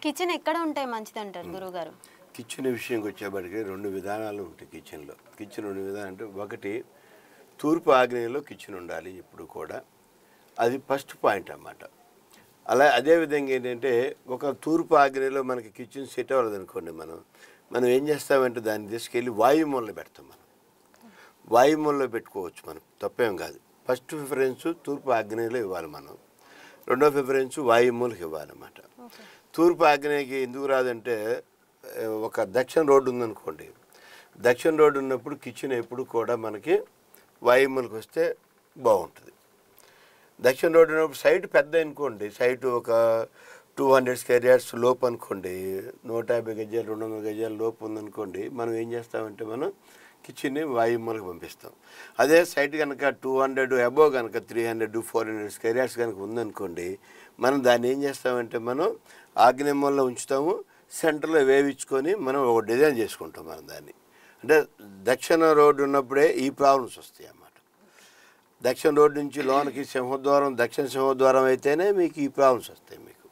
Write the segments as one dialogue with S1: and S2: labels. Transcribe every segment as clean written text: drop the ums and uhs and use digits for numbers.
S1: Kitchen ఎక్కడ ఉంటే మంచిదంటారు గురువుగారు?
S2: కిచెన్ విషయంకి వచ్చేప్పటికి 2 విధానాలు ఉంటాయి కిచెన్లో. కిచెన్ 2 విధాలు అంటే, ఒకటి తూర్పు ఆగ్నేయంలో కిచెన్ ఉండాలి ఎప్పుడు కూడా. అది ఫస్ట్ పాయింట్ అన్నమాట. అదేవిధంగా ఏంటంటే, ఒక తూర్పు ఆగ్నేయంలో మనకి కిచెన్ సెట్ అవ్వలేదనుకోండి, మనం ఏం చేస్తామంటే దాన్ని తీసుకెళ్ళి వాయుమూలలో పెడతాం మనం. వాయుమూలలో పెట్టుకోవచ్చు మనం, తప్పేం కాదు. ఫస్ట్ ప్రిఫరెన్స్ తూర్పు ఆగ్నేయంలో ఇవ్వాలి మనం. రెండో ప్రిఫరెన్స్ వాయుమూలకి ఇవ్వాలన్నమాట. తూర్పు ఆగ్నేయకి ఎందుకు రాదంటే, ఒక దక్షిణ రోడ్డు ఉందనుకోండి, దక్షిణ రోడ్డు ఉన్నప్పుడు కిచెన్ ఎప్పుడు కూడా మనకి వాయుమూలకి వస్తే బాగుంటుంది. దక్షిణ రోడ్డు ఉన్నప్పుడు సైట్ పెద్ద అనుకోండి, సైటు ఒక 200 స్క్వేర్ యార్డ్స్ లోపు అనుకోండి, 150 గజాలు 200 గజాల లోపు ఉందనుకోండి, మనం ఏం చేస్తామంటే మనం కిచెన్ని వాయుమూలకి పంపిస్తాం. అదే సైట్ కనుక 200 అబోవ్ కనుక 300 400 స్క్వేర్ యార్డ్స్ కనుక ఉందనుకోండి, మనం దాన్ని ఏం చేస్తామంటే మనం ఆగ్నేయ మూలలో ఉంచుతాము. సెంటర్లో వేయించుకొని మనం ఒక డిజైన్ చేసుకుంటాం మనం దాన్ని. అంటే దక్షిణ రోడ్డు ఉన్నప్పుడే ఈ ప్రాబ్లమ్స్ వస్తాయి అన్నమాట. దక్షిణ రోడ్డు నుంచి లోనకి సింహద్వారం, దక్షిణ సింహద్వారం అయితేనే మీకు ఈ ప్రాబ్లమ్స్ వస్తాయి మీకు.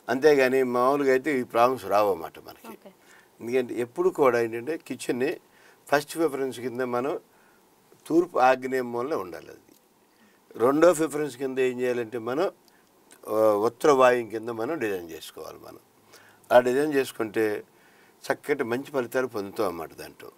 S2: అంతేగాని మామూలుగా అయితే ఈ ప్రాబ్లమ్స్ రావన్నమాట మనకి. ఎందుకంటే ఎప్పుడు కూడా ఏంటంటే కిచెన్ని ఫస్ట్ ప్రిఫరెన్స్ కింద మనం తూర్పు ఆగ్నేయ మూలలో ఉండాలి. అది రెండో ప్రిఫరెన్స్ కింద ఏం చేయాలంటే మనం ఉత్తర వాయుం కింద మనం డిజైన్ చేసుకోవాలి మనం. ఆ డిజైన్ చేసుకుంటే చక్కటి మంచి ఫలితాలు పొందుతాం అన్నమాట దాంట్లో.